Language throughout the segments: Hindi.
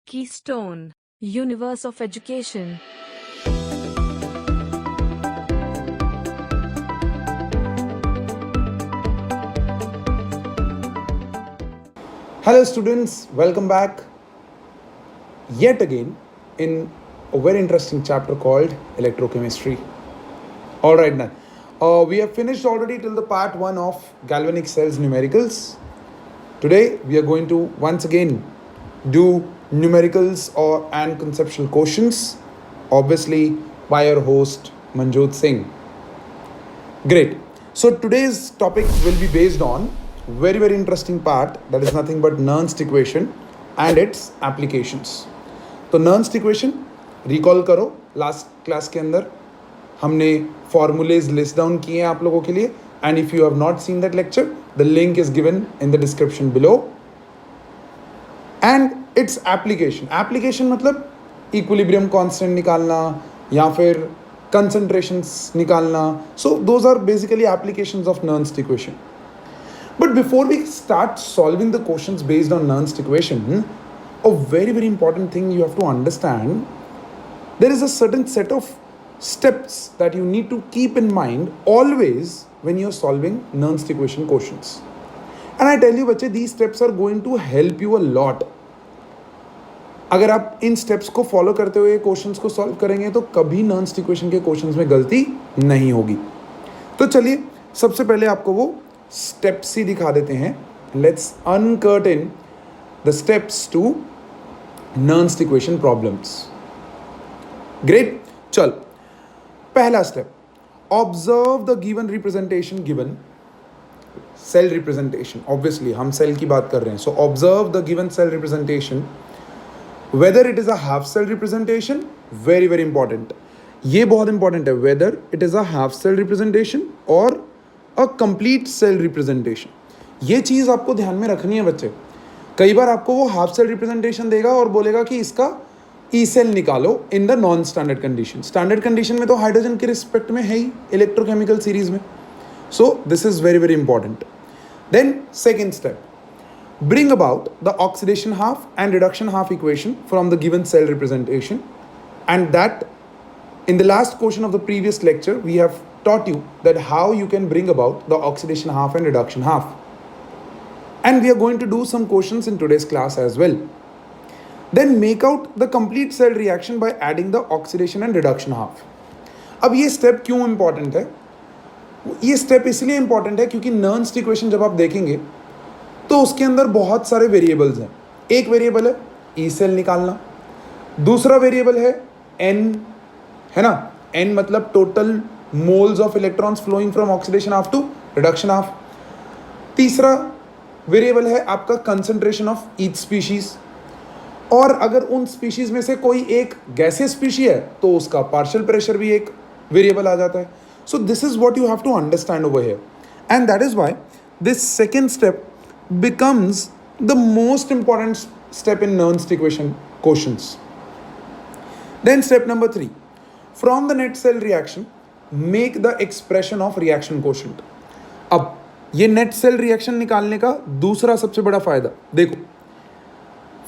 Keystone, Universe of Education. Hello students, welcome back yet again in a very interesting chapter called electrochemistry. Alright now, we have finished already till the part 1 of galvanic cells numericals. Today we are going to once again do numericals and conceptual quotients, obviously by your host Manjot Singh. Great. So today's topic will be based on very interesting part, that is nothing but Nernst equation and its applications. तो Nernst equation रिकॉल करो, लास्ट क्लास के अंदर हमने फॉर्मूलेज लिस्ट डाउन किए हैं आप लोगों के लिए, and if you have not seen that lecture the link is given in the description below. And its application मतलब इक्विलिब्रियम कांस्टेंट निकालना या फिर कंसंट्रेशंस निकालना. So those are basically applications of Nernst equation. But before we start solving the questions based on Nernst equation, a very important thing you have to understand, there is a certain set of steps that you need to keep in mind always when you are solving Nernst equation questions. And I tell you बच्चे, these steps are going to help you a lot. अगर आप इन स्टेप्स को फॉलो करते हुए क्वेश्चंस को सॉल्व करेंगे तो कभी Nernst equation के क्वेश्चंस में गलती नहीं होगी. तो चलिए सबसे पहले आपको वो स्टेप्स ही दिखा देते हैं. Let's uncurtain the steps to Nernst equation problems. Great. चल, पहला step, observe the given representation. Given cell representation, obviously हम सेल की बात कर रहे हैं. So observe the given cell representation, whether it is a half cell representation. Very important, ये बहुत इंपॉर्टेंट है. Whether it is a half cell representation और अ कंप्लीट सेल रिप्रेजेंटेशन. ये चीज़ आपको ध्यान में रखनी है बच्चे. कई बार आपको वो हाफ सेल रिप्रेजेंटेशन देगा और बोलेगा कि इसका ई सेल निकालो in the non standard condition. Standard condition में तो हाइड्रोजन के रिस्पेक्ट में है ही इलेक्ट्रोकेमिकल सीरीज में. So this is very important. Then second step, bring about the oxidation half and reduction half equation from the given cell representation, and that in the last question of the previous lecture we have taught you that how you can bring about the oxidation half and reduction half, and we are going to do some questions in today's class as well. Then make out the complete cell reaction by adding the oxidation and reduction half. अब ये स्टेप क्यों इंपॉर्टेंट है? ये स्टेप इसलिए इंपॉर्टेंट है क्योंकि Nernst equation जब आप देखेंगे तो उसके अंदर बहुत सारे वेरिएबल्स हैं. एक वेरिएबल है ई सेल निकालना, दूसरा वेरिएबल है एन, है ना. एन मतलब total moles of electrons flowing from oxidation half to reduction half. तीसरा वेरिएबल है आपका कंसंट्रेशन ऑफ ईच स्पीशीज, और अगर उन स्पीशीज में से कोई एक गैसियस स्पीशी है तो उसका पार्शियल प्रेशर भी एक वेरिएबल आ जाता है. So this is what you have to understand over here, and that is why this second step becomes the most important step in Nernst equation quotients. Then step number 3, from the net cell reaction make the expression of reaction quotient. अब ये नेट सेल रिएक्शन निकालने का दूसरा सबसे बड़ा फायदा देखो.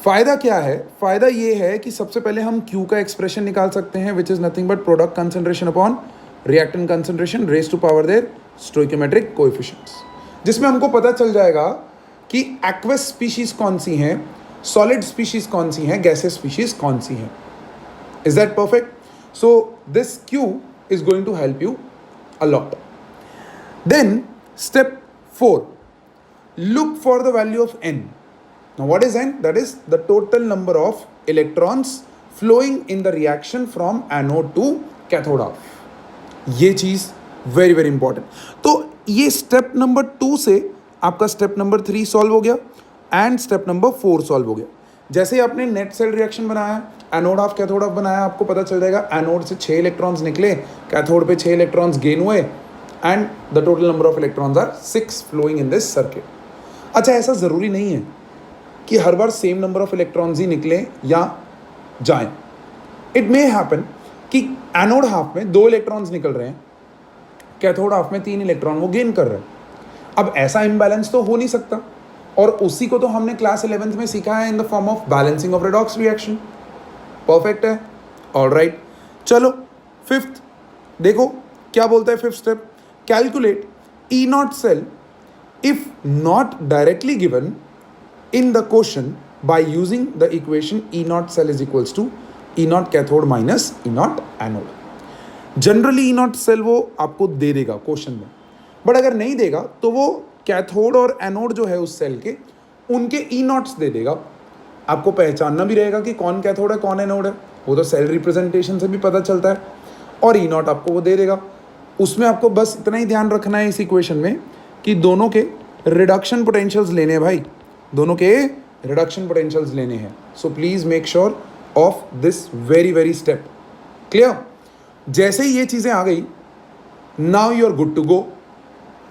फायदा क्या है? फायदा ये है कि सबसे पहले हम Q का एक्सप्रेशन निकाल सकते हैं, which is nothing but product concentration upon reactant concentration raise to power their stoichiometric coefficients, जिसमें हमको पता चल जाएगा कि एक्वस स्पीशीज कौन सी हैं, सॉलिड स्पीशीज कौन सी हैं, गैसेस स्पीशीज कौन सी हैं. Is that perfect? So this Q is going to help you a lot. Then step 4, look for the value of N. Now what is N? That is the total number of electrons flowing in the reaction from anode to cathode half. ये चीज वेरी इंपॉर्टेंट. तो ये स्टेप नंबर 2 से आपका स्टेप नंबर 3 सॉल्व हो गया एंड स्टेप नंबर 4 सॉल्व हो गया. जैसे ही आपने नेट सेल रिएक्शन बनाया, एनोड हाफ कैथोड हाफ बनाया, आपको पता चल जाएगा एनोड से 6 इलेक्ट्रॉन्स निकले, कैथोड पे 6 इलेक्ट्रॉन्स गेन हुए, and the total number of electrons are 6 flowing in this circuit. अच्छा, ऐसा ज़रूरी नहीं है कि हर बार सेम नंबर ऑफ इलेक्ट्रॉन्स ही निकले या जाएं. इट मे हैपन कि एनोड हाफ में 2 इलेक्ट्रॉन्स निकल रहे हैं, कैथोड हाफ में 3 इलेक्ट्रॉन वो गेन कर रहे हैं. अब ऐसा इम्बैलेंस तो हो नहीं सकता, और उसी को तो हमने क्लास 11th में सीखा है in the form of balancing of redox reaction. Perfect है, ऑलराइट। चलो फिफ्थ देखो क्या बोलता है fifth step, calculate E not cell if not directly given in the question by using the equation E naught cell is equals to E naught cathode minus E naught anode। Generally E naught cell वो आपको दे देगा क्वेश्चन में, बट अगर नहीं देगा तो वो कैथोड और एनोड जो है उस सेल के उनके E naughts दे देगा। आपको पहचानना भी रहेगा कि कौन कैथोड है कौन एनोड है, वो तो सेल रिप्रेजेंटेशन से भी पता चलता है। और E naught आपको वो दे देगा। उसमें आपको बस इतना ही ध्यान रखना है इस इक्वेशन में कि दोनों के रिडक्शन पोटेंशियल्स लेने हैं भाई, दोनों के रिडक्शन पोटेंशियल्स लेने हैं। So please make sure of this very very step. Clear? जैसे ही ये चीजें आ गई, now you are good to go.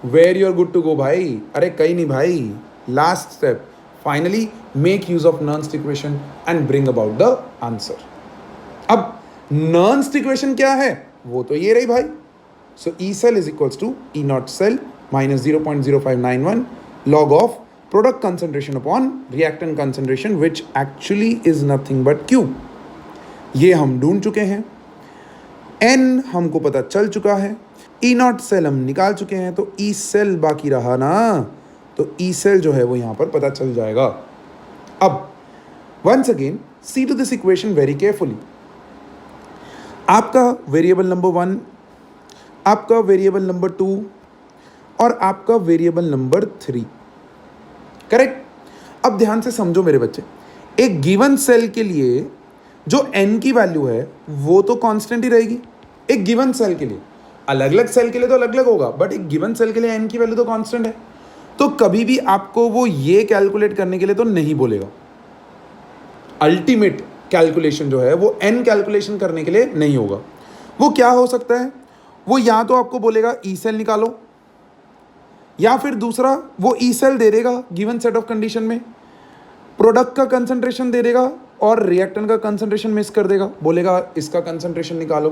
Where you are good to go भाई? अरे कहीं नहीं भाई, last step, finally make use of Nernst equation and bring about the answer. अब नर्न्स इक्वेशन क्या है? वो तो ये रही भाई। So E cell is equals to E not cell minus 0.0591 log of product concentration upon reactant concentration which actually is nothing but Q। ये हम ढूंढ चुके हैं, N हमको पता चल चुका है, E नॉट सेल हम निकाल चुके हैं, तो E सेल बाकी रहा ना, तो E सेल जो है वो यहाँ पर पता चल जाएगा। अब once again see to this equation very carefully। आपका वेरिएबल नंबर 1, आपका वेरिएबल नंबर 2 और आपका वेरिएबल नंबर 3, करेक्ट। अब ध्यान से समझो मेरे बच्चे, एक गिवन सेल के लिए जो n की वैल्यू है वो तो कांस्टेंट ही रहेगी। एक गिवन सेल के लिए, अलग अलग सेल के लिए तो अलग अलग होगा, बट एक गिवन सेल के लिए n की वैल्यू तो कांस्टेंट है। तो कभी भी आपको वो ये कैलकुलेट करने के लिए तो नहीं बोलेगा। अल्टीमेट कैलकुलेशन जो है वो n कैलकुलेशन करने के लिए नहीं होगा। वो क्या हो सकता है? वो या तो आपको बोलेगा ई सेल निकालो, या फिर दूसरा वो ई सेल दे देगा गिवन सेट ऑफ कंडीशन में, प्रोडक्ट का कंसंट्रेशन दे देगा और रिएक्टेंट का कंसंट्रेशन मिस कर देगा, बोलेगा इसका कंसंट्रेशन निकालो।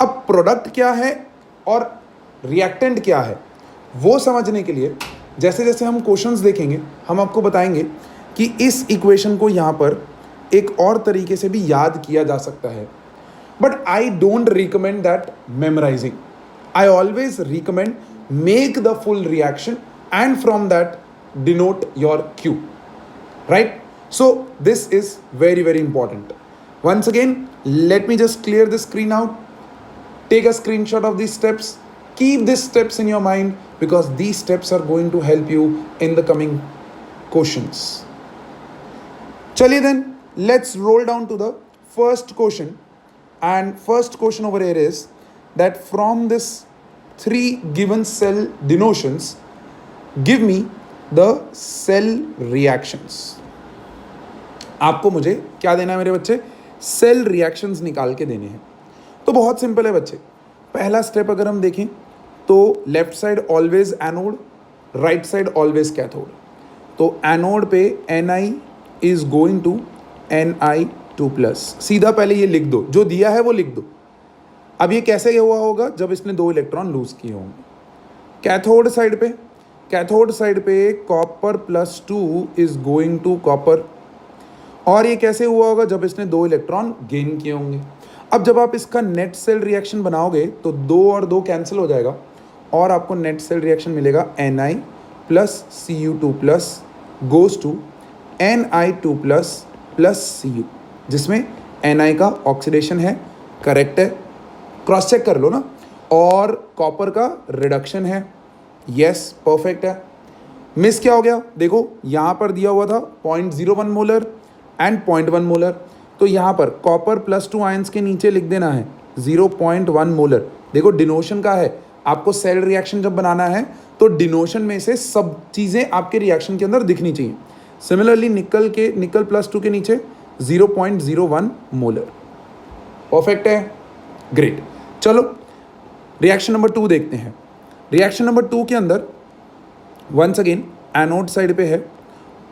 अब प्रोडक्ट क्या है और रिएक्टेंट क्या है वो समझने के लिए जैसे जैसे हम क्वेश्चंस देखेंगे हम आपको बताएंगे कि इस इक्वेशन को यहाँ पर एक और तरीके से भी याद किया जा सकता है। But I don't recommend that memorising, I always recommend make the full reaction and from that denote your Q, right? So this is very very important. Once again, let me just clear the screen out, take a screenshot of these steps, keep these steps in your mind because these steps are going to help you in the coming questions. Chaliye then, let's roll down to the first question, and first question over here is that from this 3 given cell denotions give me the cell reactions। आपको मुझे क्या देना है मेरे बच्चे? सेल रिएक्शंस निकाल के देने हैं। तो बहुत सिंपल है बच्चे। पहला स्टेप अगर हम देखें तो left side always anode, right side always cathode. तो एनोड पे Ni is going to Ni2+। सीधा पहले ये लिख दो, जो दिया है वो लिख दो। अब ये कैसे हुआ होगा? जब इसने 2 इलेक्ट्रॉन लूज किए होंगे। कैथोड साइड पे copper +2 is going to copper. और ये कैसे हुआ होगा? जब इसने 2 इलेक्ट्रॉन गेन किए होंगे। अब जब आप इसका नेट सेल रिएक्शन बनाओगे तो 2 और 2 कैंसिल हो जाएगा और आपको नेट सेल रिएक्शन मिलेगा Ni + Cu2+ goes to Ni2+ Cu, जिसमें Ni का ऑक्सीडेशन है, करेक्ट है, क्रॉस चेक कर लो ना, और कॉपर का रिडक्शन है, यस परफेक्ट है। मिस क्या हो गया? देखो यहाँ पर दिया हुआ था 0.01 मोलर एंड 0.1 मोलर, तो यहाँ पर कॉपर +2 आयंस के नीचे लिख देना है 0.1 मोलर। देखो डिनोशन का है, आपको सेल रिएक्शन जब बनाना है तो डिनोशन में से सब चीज़ें आपके रिएक्शन के अंदर दिखनी चाहिए। सिमिलरली निकल +2 के नीचे 0.01 मोलर, परफेक्ट है, ग्रेट। चलो रिएक्शन नंबर 2 देखते हैं। रिएक्शन नंबर 2 के अंदर वंस अगेन एनोड साइड पे है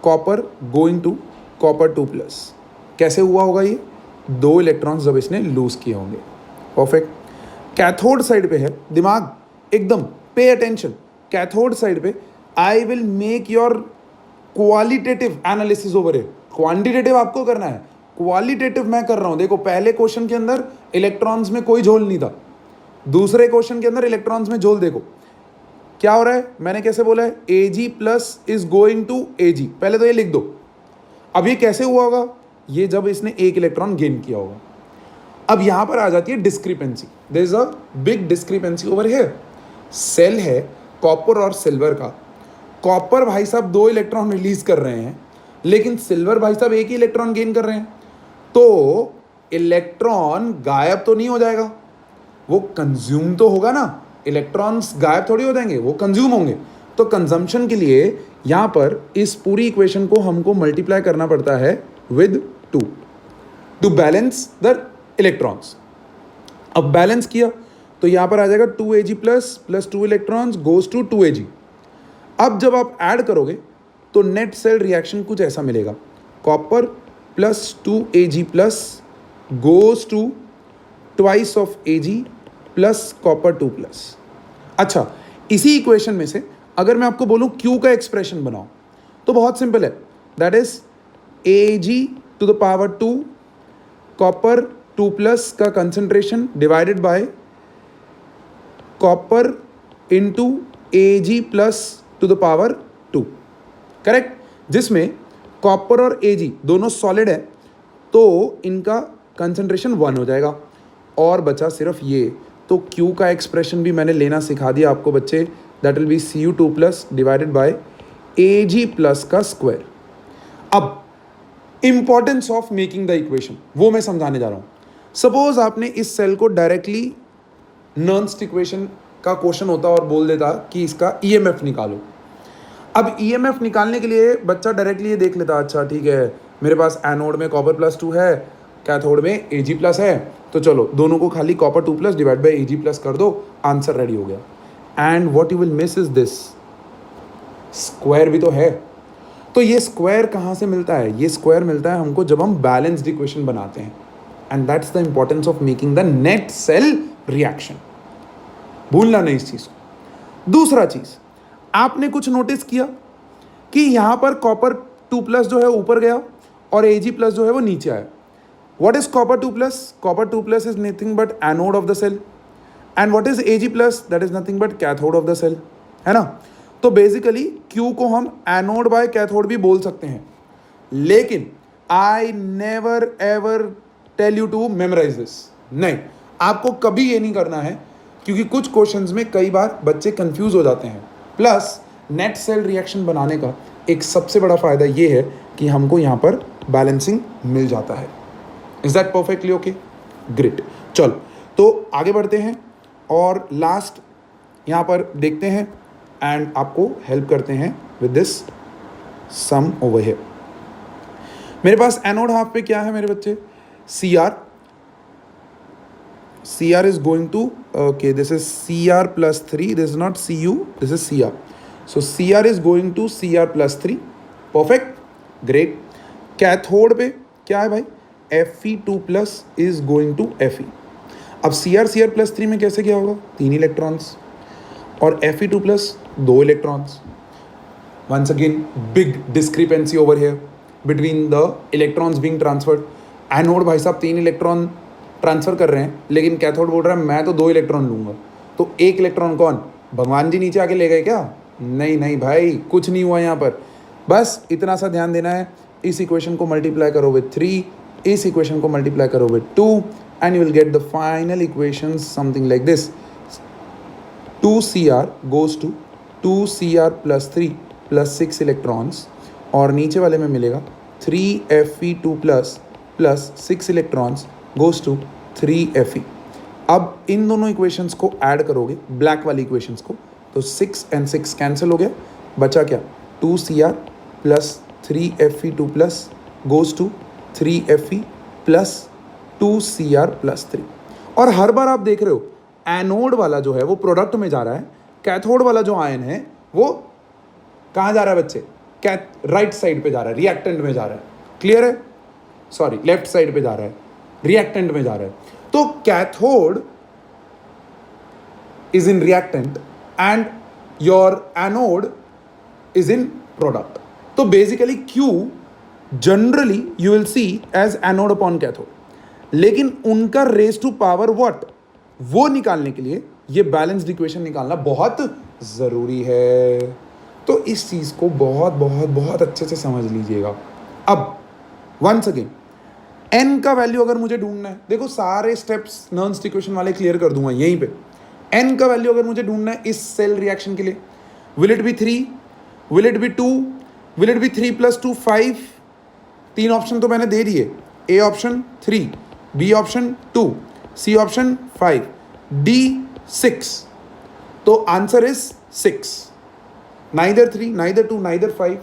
कॉपर गोइंग टू कॉपर 2+। कैसे हुआ होगा ये? 2 इलेक्ट्रॉन्स जब इसने लूज किए होंगे, परफेक्ट। कैथोड साइड पे है, दिमाग एकदम पे अटेंशन। कैथोड साइड पे I will make your qualitative analysis over है, क्वांटिटेटिव आपको करना है, क्वालिटेटिव मैं कर रहा हूं। देखो पहले क्वेश्चन के अंदर इलेक्ट्रॉन्स में कोई झोल नहीं था, दूसरे क्वेश्चन के अंदर इलेक्ट्रॉन्स में झोल। देखो क्या हो रहा है, मैंने कैसे बोला है, Ag plus is going to Ag, पहले तो ये लिख दो। अब ये कैसे हुआ होगा, ये जब इसने एक इलेक्ट्रॉन गेन किया होगा। अब यहां पर आ जाती है discrepancy, there is a big discrepancy over here. Cell है कॉपर और सिल्वर का, कॉपर भाई साहब 2 इलेक्ट्रॉन रिलीज कर रहे हैं, लेकिन सिल्वर भाई साहब एक ही इलेक्ट्रॉन गेन कर रहे हैं। तो इलेक्ट्रॉन गायब तो नहीं हो जाएगा, वो कंज्यूम तो होगा ना, इलेक्ट्रॉन्स गायब थोड़ी हो जाएंगे, वो कंज्यूम होंगे। तो कंजम्पशन के लिए यहां पर इस पूरी इक्वेशन को हमको मल्टीप्लाई करना पड़ता है with 2 to balance the electrons. अब बैलेंस किया तो यहां पर आ जाएगा 2Ag plus 2 electrons goes to 2Ag। अब जब आप ऐड करोगे तो नेट सेल रिएक्शन कुछ ऐसा मिलेगा, copper plus 2Ag plus goes to twice of Ag plus copper 2 plus. अच्छा, इसी इक्वेशन में से अगर मैं आपको बोलूं Q का एक्सप्रेशन बनाओ तो बहुत सिंपल है, that is Ag to the power 2 copper 2 plus का concentration divided by copper into Ag plus to the power 2, correct, जिसमें कॉपर और Ag दोनों सॉलिड है तो इनका कंसंट्रेशन 1 हो जाएगा और बचा सिर्फ ये। तो Q का एक्सप्रेशन भी मैंने लेना सिखा दिया आपको बच्चे, that will B Cu2 plus divided by Ag plus का स्क्वायर। अब importance of making the equation वो मैं समझाने जा रहा हूं। सपोज आपने इस सेल को डायरेक्टली नर्न्स्ट इक्वेशन का क्वेश्चन होता और बोल देता कि इसका EMF निकालो। अब EMF निकालने के लिए बच्चा डायरेक्टली ये देख लेता, अच्छा ठीक है मेरे पास एनोड में कॉपर प्लस 2 है, कैथोड में Ag प्लस है, तो चलो दोनों को खाली copper 2 plus divide by Ag plus कर दो, आंसर रेडी हो गया। And what you will miss is this, square भी तो है। तो ये स्क्वायर कहाँ से मिलता है, ये स्क्वायर मिलता है हमको जब हम बैलेंस्ड इक्वेशन बनाते हैं, and that's the importance of making the net cell reaction. भूलना नहीं इस चीज को। दूसरा चीज आपने कुछ नोटिस किया कि यहां पर कॉपर 2 प्लस जो है ऊपर गया और Ag प्लस जो है वो नीचे आया। What is copper 2 plus? Copper 2 plus is nothing but anode of the cell. And what is Ag plus? That is nothing but cathode of the cell. है ना? तो बेसिकली Q को हम एनोड बाय कैथोड भी बोल सकते हैं, लेकिन I never ever tell you to memorise this. नहीं, आपको कभी ये नहीं करना है, क्योंकि कुछ क्वेश्चंस में कई बार बच्चे कंफ्यूज हो जाते हैं। प्लस नेट सेल रिएक्शन बनाने का एक सबसे बड़ा फायदा ये है कि हमको यहाँ पर बैलेंसिंग मिल जाता है। Is that perfectly okay? Great. चलो तो आगे बढ़ते हैं और लास्ट यहाँ पर देखते हैं एंड आपको हेल्प करते हैं with this sum over here. मेरे पास एनोड हाफ पे क्या है मेरे बच्चे, Cr is going to, okay, this is Cr plus 3, this is not Cu, this is Cr. So Cr is going to Cr plus 3, perfect, great. Cathode पे क्या है भाई, Fe2 plus is going to Fe. अब Cr plus 3 में कैसे क्या होगा, 3 इलेक्ट्रॉन्स और Fe2 plus 2 electrons. Once again big discrepancy over here between the electrons being transferred. Anode भाई साहब 3 इलेक्ट्रॉन ट्रांसफर कर रहे हैं, लेकिन कैथोड बोल रहा है मैं तो 2 इलेक्ट्रॉन लूंगा। तो 1 इलेक्ट्रॉन कौन, भगवान जी नीचे आके ले गए क्या? नहीं नहीं भाई, कुछ नहीं हुआ यहाँ पर। बस इतना सा ध्यान देना है, इस इक्वेशन को मल्टीप्लाई करो विद 3, इस इक्वेशन को मल्टीप्लाई करो with 2 and you will get the final equation something like this. 2Cr goes to 2Cr plus 3 plus 6 electrons, और नीचे वाले में मिलेगा 3Fe2 plus 6 electrons goes to 3Fe। अब इन दोनों इक्वेशंस को ऐड करोगे, ब्लैक वाली इक्वेशंस को, तो 6 and 6 कैंसिल हो गया, बचा क्या, 2Cr plus 3Fe2 plus goes to 3Fe plus 2Cr plus 3। और हर बार आप देख रहे हो एनोड वाला जो है वो प्रोडक्ट में जा रहा है, कैथोड वाला जो आयन है वो कहाँ जा रहा है बच्चे, राइट साइड पे जा रहा है, रिएक्टेंट में जा रहा है। क्लियर है? सॉरी, लेफ्ट साइड पे जा रहा है, रिएक्टेंट में जा रहा है। तो cathode is in reactant and your anode is in product. तो तो basically Q generally you will see as anode upon cathode, लेकिन उनका रेज टू पावर व्हाट, वो निकालने के लिए ये बैलेंस्ड इक्वेशन निकालना बहुत जरूरी है। तो इस चीज को बहुत बहुत बहुत अच्छे से समझ लीजिएगा। अब वंस अगेन n का वैल्यू अगर मुझे ढूंढना है, देखो सारे स्टेप्स नर्न्स इक्वेशन वाले क्लियर कर दूंगा यहीं पे। n का वैल्यू अगर मुझे ढूंढना है इस सेल रिएक्शन के लिए, will it be 3, will it be 2, will it be 3 + 2 5, तीन ऑप्शन तो मैंने दे दिए, A option 3, B option 2, C option 5, D 6। तो answer is 6, neither 3, neither 2, neither 5,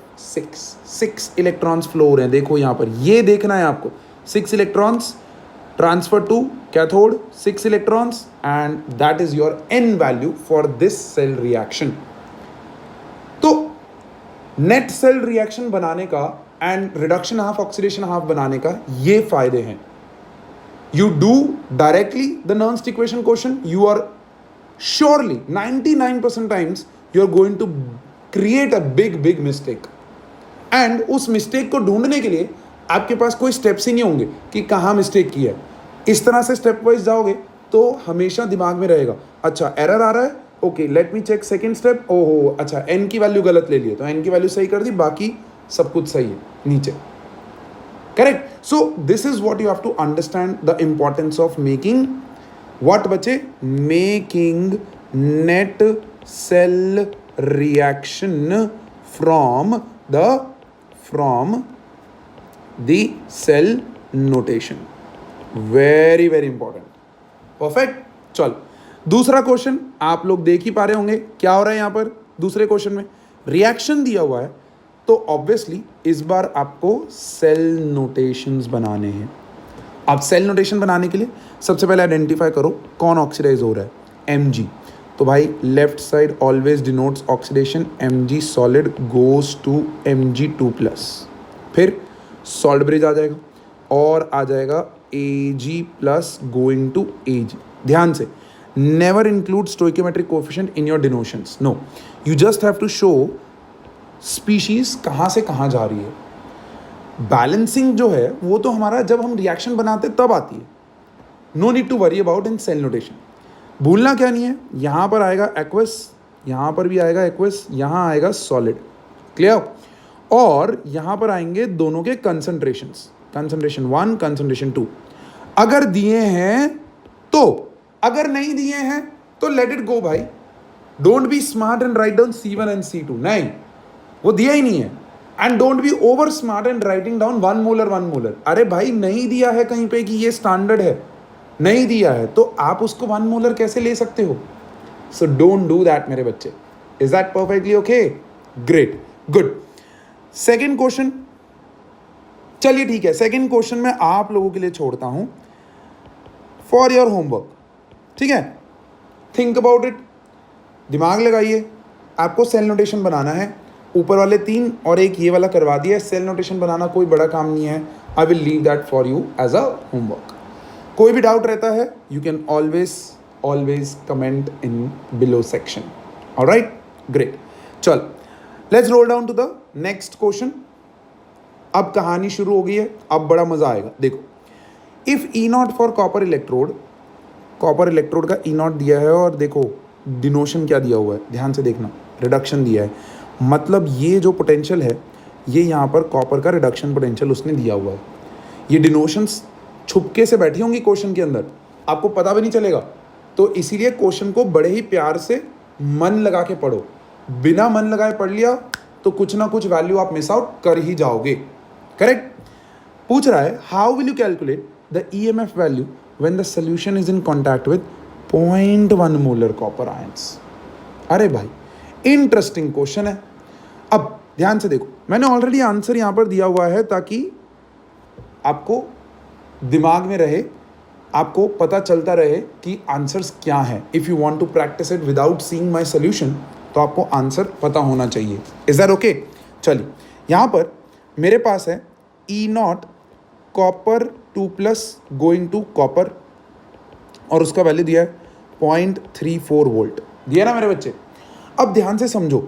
6 electrons flow हो रहे हैं। देखो यहां पर ये देखना है आपको, 6 electrons transfer to cathode, 6 electrons, and that is your n value for this cell reaction. तो नेट सेल रिएक्शन बनाने का and reduction half oxidation half बनाने का ये फायदे हैं। You do directly the Nernst equation question, you are surely 99% times you are going to create a big mistake, and उस मिस्टेक को ढूंढने के लिए आपके पास कोई स्टेप्स ही नहीं होंगे कि कहाँ मिस्टेक की है। इस तरह से स्टेप वाइज जाओगे तो हमेशा दिमाग में रहेगा, अच्छा एरर आ रहा है, okay let me check second step, ओहो अच्छा n की वैल्यू गलत ले लिए तो n की वैल्यू सही कर दी, बाकी सब कुछ सही है नीचे, correct. So this is what you have to understand the importance of making what बचे, making net cell reaction from the cell notation, very very important, perfect. चल दूसरा क्वेश्चन आप लोग देख ही पा रहे होंगे क्या हो रहा है यहाँ पर। दूसरे क्वेश्चन में रिएक्शन दिया हुआ है, तो ऑब्वियसली इस बार आपको सेल नोटेशंस बनाने हैं। आप सेल नोटेशन बनाने के लिए सबसे पहले आइडेंटिफाई करो कौन ऑक्सीडाइज हो रहा है, Mg। तो भाई left side always denotes oxidation, Mg solid goes to Mg2+, फिर सॉल्ट ब्रिज आ जाएगा और आ जाएगा Ag+ गोइंग टू Ag। ध्यान से, never include stoichiometric coefficient in your denotations, no, you just have to show species कहाँ से कहाँ जा रही है। बैलेंसिंग जो है वो तो हमारा जब हम रिएक्शन बनाते तब आती है, no need to worry about in cell notation. भूलना क्या नहीं है, यहाँ पर आएगा एक्वस, यहाँ पर भी आएगा एक्वस, यहाँ आएगा सॉलिड, क्लियर। और यहाँ पर आएंगे दोनों के कंसंट्रेशंस, कंसंट्रेशन 1, कंसंट्रेशन 2 अगर दिए हैं तो, अगर नहीं दिए हैं तो लेट इट गो भाई। Don't be smart and write down C1 and C2, नहीं वो दिया ही नहीं है। And don't be over smart and writing down 1 molar 1 molar. अरे भाई नहीं दिया है कहीं पे कि ये स्टैंडर्ड है, नहीं दिया है तो आप उसको 1 मोलर कैसे ले सकते हो। सो डोंट डू दैट मेरे बच्चे। Is that perfectly okay? Great, good. Second question, चलिए ठीक है, सेकेंड क्वेश्चन मैं आप लोगों के लिए छोड़ता हूं फॉर योर होमवर्क, ठीक है। थिंक अबाउट इट, दिमाग लगाइए। आपको सेल नोटेशन बनाना है, ऊपर वाले 3 और एक ये वाला करवा दिया। सेल नोटेशन बनाना कोई बड़ा काम नहीं है, I will leave that for you as a homework. कोई भी डाउट रहता है you can always comment in below section, alright, great. चल let's roll down to the next question. अब कहानी शुरू हो गई है, अब बड़ा मजा आएगा। देखो, if E0 for copper electrode, copper electrode का E0 दिया है और देखो डिनोशन क्या दिया हुआ है, ध्यान से देखना, रिडक्शन दिया है। मतलब ये जो पोटेंशियल है ये यहाँ पर कॉपर का रिडक्शन पोटेंशियल उसने दिया हुआ है। ये डिनोशंस छुपके से बैठी होंगी क्वेश्चन के अंदर, आपको पता भी नहीं चलेगा। तो इसीलिए क्वेश्चन को बड़े ही प्यार से मन लगा के पढ़ो। बिना मन लगाए पढ़ लिया तो कुछ ना कुछ वैल्यू आप मिस आउट कर ही जाओगे, करेक्ट। पूछ रहा है how will you calculate the EMF value when the solution is in contact with 0.1 molar copper ions. अरे भाई इंटरेस्टिंग क्वेश्चन है। अब ध्यान से देखो, मैंने ऑलरेडी आंसर यहां पर दिया हुआ है ताकि आपको दिमाग में रहे, आपको पता चलता रहे कि आंसर्स क्या हैं। If you want to practice it without seeing my solution तो आपको आंसर पता होना चाहिए। Is that okay? चलिए, यहां पर मेरे पास है E0 copper 2+ going to copper और उसका वैल्यू दिया है 0.34 वोल्ट, दिया ना मेरे बच्चे। अब ध्यान से समझो,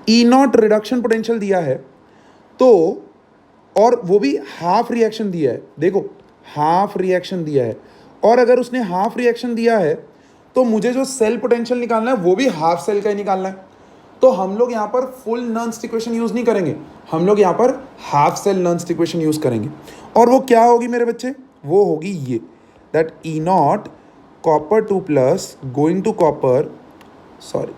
E0 रिडक्शन पोटेंशियल दिया है तो और वो भी हाफ रिएक्शन दिया है, देखो हाफ रिएक्शन दिया है, और अगर उसने हाफ रिएक्शन दिया है तो मुझे जो सेल पोटेंशियल निकालना है वो भी हाफ सेल का ही निकालना है। तो हम लोग यहाँ पर फुल नर्न्स्ट इक्वेशन यूज नहीं करेंगे, हम लोग यहाँ पर हाफ सेल नर्न्स्ट इक्वेशन यूज करेंगे। और वो क्या होगी मेरे बच्चे, वो होगी ये, that E not copper 2 plus going to copper, sorry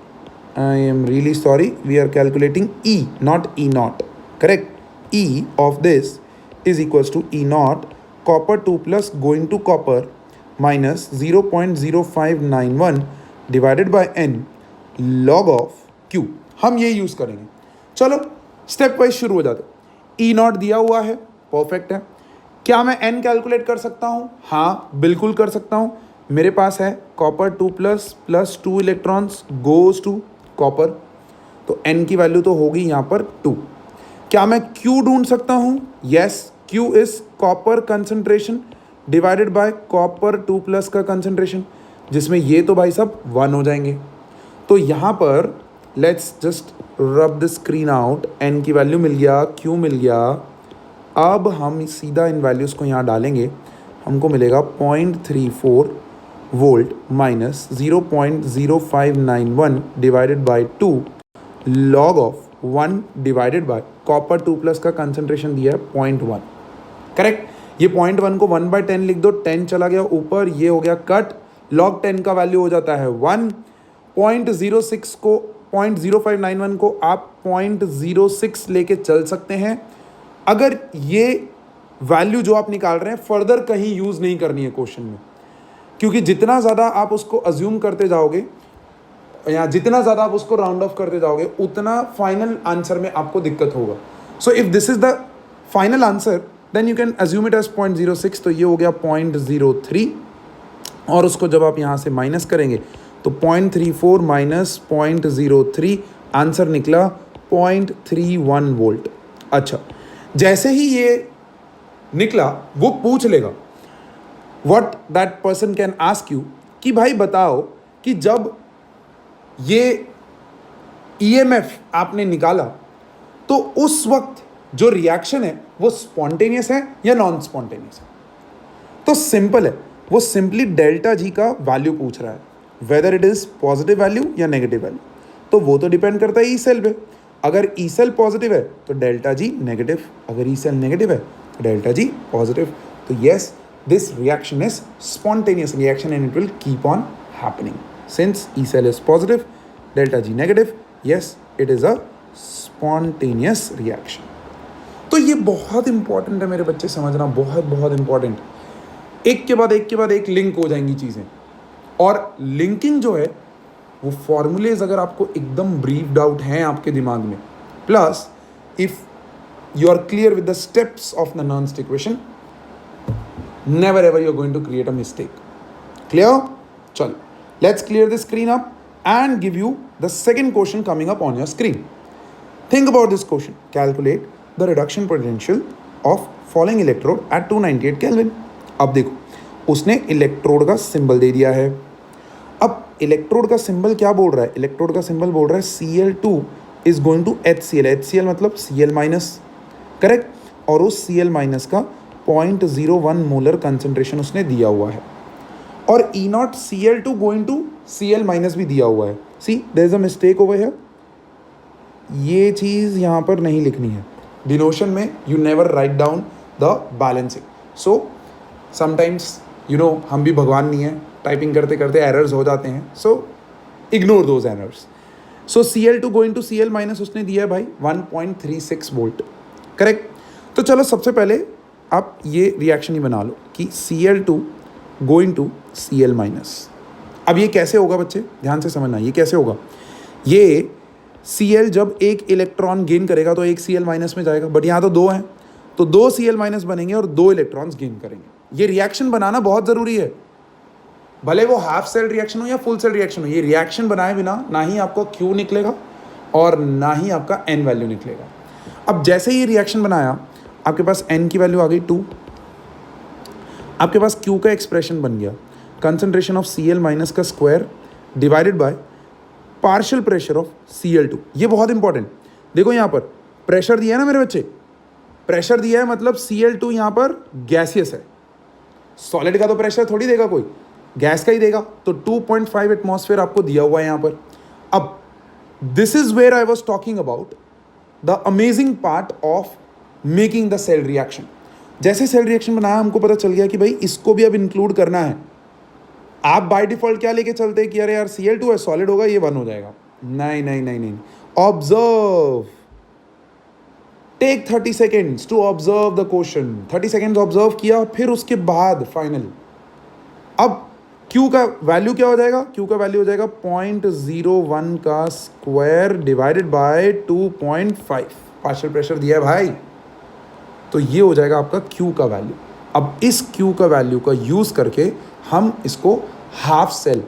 I am really sorry, we are calculating E, not E naught, correct? E of this is equals to E naught copper 2 plus going to copper minus 0.0591 divided by N log of Q। हम ये यूज़ करेंगे। चलो स्टेप वाइज शुरू हो जाते। E नॉट दिया हुआ है, परफेक्ट है। क्या मैं N कैलकुलेट कर सकता हूँ? हाँ बिल्कुल कर सकता हूँ। मेरे पास है copper 2 plus 2 electrons goes to copper, तो N की वैल्यू तो होगी यहाँ पर 2। क्या मैं Q ढूंढ सकता हूँ? Yes, Q is copper concentration divided by copper 2 plus का कंसंट्रेशन, जिसमें ये तो भाई सब 1 हो जाएंगे। तो यहाँ पर लेट्स जस्ट रब द स्क्रीन आउट, N की वैल्यू मिल गया, Q मिल गया। अब हम सीधा इन वैल्यूज़ को यहाँ डालेंगे, हमको मिलेगा 0.34 volt minus 0.0591 divided by 2 log of 1 divided by copper 2 plus का कंसंट्रेशन दिया है 0.1, करेक्ट। ये 0.1 को 1/10 लिख दो, 10 चला गया ऊपर, ये हो गया कट, लॉग 10 का वैल्यू हो जाता है 1। 0.06 को 0.0591 को आप 0.06 लेके चल सकते हैं। अगर ये वैल्यू जो आप निकाल रहे हैं फर्दर कहीं यूज़ नहीं करनी है क्वेश्चन में, क्योंकि जितना ज़्यादा आप उसको अज्यूम करते जाओगे या जितना ज़्यादा आप उसको राउंड ऑफ करते जाओगे उतना फाइनल आंसर में आपको दिक्कत होगा। So if this is the final answer then you can assume it as 0.06, तो ये हो गया 0.03, और उसको जब आप यहाँ से माइनस करेंगे तो 0.34 माइनस 0.03 आंसर निकला 0.31 वोल्ट। अच्छा, जैसे ही ये निकला वो पूछ लेगा, what that person can ask you कि भाई बताओ कि जब ये EMF आपने निकाला तो उस वक्त जो रिएक्शन है वो स्पॉन्टेनियस है या नॉन स्पॉन्टेनियस है। तो सिंपल है, वो सिंपली डेल्टा जी का वैल्यू पूछ रहा है, whether it is positive value या नेगेटिव वैल्यू। तो वो तो डिपेंड करता है ई सेल पे। अगर ई सेल पॉजिटिव है तो डेल्टा जी नेगेटिव, अगर ई सेल नेगेटिव है तो डेल्टा जी पॉजिटिव। तो yes, this reaction is spontaneous reaction and it will keep on happening. Since E cell is positive, delta G negative, yes, it is a spontaneous reaction. तो ये बहुत इंपॉर्टेंट है मेरे बच्चे, समझना बहुत बहुत इंपॉर्टेंट। एक के बाद एक लिंक हो जाएंगी चीज़ें, और लिंकिंग जो है वो फॉर्मूलेज अगर आपको एकदम ब्रीफ्ड आउट हैं आपके दिमाग में, plus if you are clear with the steps of the नॉन equation, never ever you're going to create a mistake. Clear? Chalo, let's clear the screen up and give you the second question coming up on your screen. Think about this question. Calculate the reduction potential of falling electrode at 298 Kelvin. अब देखो, उसने इलेक्ट्रोड का सिंबल दे दिया है। अब इलेक्ट्रोड का सिंबल क्या बोल रहा है? इलेक्ट्रोड का सिंबल बोल रहा है Cl2 is going to HCl. HCl मतलब Cl माइनस, करेक्ट। और उस Cl माइनस का 0.01 मोलर कंसंट्रेशन उसने दिया हुआ है, और E naught Cl2 going to Cl minus भी दिया हुआ है। See there is a mistake over here, ये चीज़ यहाँ पर नहीं लिखनी है। डिनोशन में you never write down the balancing. So sometimes you know हम भी भगवान नहीं है, टाइपिंग करते करते एरर्स हो जाते हैं, so ignore those errors. So Cl2 going to Cl minus उसने दिया है भाई 1.36 वोल्ट, करेक्ट। तो चलो सबसे पहले आप ये रिएक्शन ही बना लो कि Cl2 going to Cl minus. अब ये कैसे होगा बच्चे, ध्यान से समझना, ये कैसे होगा। ये Cl जब एक इलेक्ट्रॉन गेन करेगा तो एक Cl माइनस में जाएगा, बट यहाँ तो 2 हैं, तो 2 Cl माइनस बनेंगे और 2 इलेक्ट्रॉन्स गेन करेंगे। ये रिएक्शन बनाना बहुत ज़रूरी है, भले वो हाफ सेल रिएक्शन हो या फुल सेल रिएक्शन हो। ये रिएक्शन बनाए बिना ना ही आपको Q निकलेगा और ना ही आपका N वैल्यू निकलेगा। अब जैसे ही रिएक्शन बनाया, आपके पास N की वैल्यू आ गई 2, आपके पास Q का एक्सप्रेशन बन गया कंसंट्रेशन ऑफ Cl माइनस का square divided by partial pressure of Cl2। ये बहुत इंपॉर्टेंट, देखो यहाँ पर प्रेशर दिया है ना मेरे बच्चे, प्रेशर दिया है मतलब Cl2 यहाँ पर गैसियस है, सॉलिड का तो प्रेशर थोड़ी देगा कोई, गैस का ही देगा, तो 2.5 एटमॉस्फेयर आपको दिया हुआ है यहाँ पर। अब this is where I was talking about the amazing part of making the cell reaction. जैसे सेल रिएक्शन बनाया हमको पता चल गया कि भाई इसको भी अब इंक्लूड करना है। आप बाय डिफॉल्ट क्या लेके चलते हैं कि अरे यार Cl2 है, सॉलिड होगा, ये 1 हो जाएगा। नहीं नहीं नहीं नहीं, observe, take 30 seconds to observe the question. 30 seconds observe किया, फिर उसके बाद फाइनल। अब Q का वैल्यू क्या हो जाएगा? Q का वैल्यू हो जाएगा 0.01 का square divided by 2.5। Partial pressure दिया है भाई, तो ये हो जाएगा आपका Q का वैल्यू। अब इस Q का वैल्यू का यूज़ करके हम इसको हाफ सेल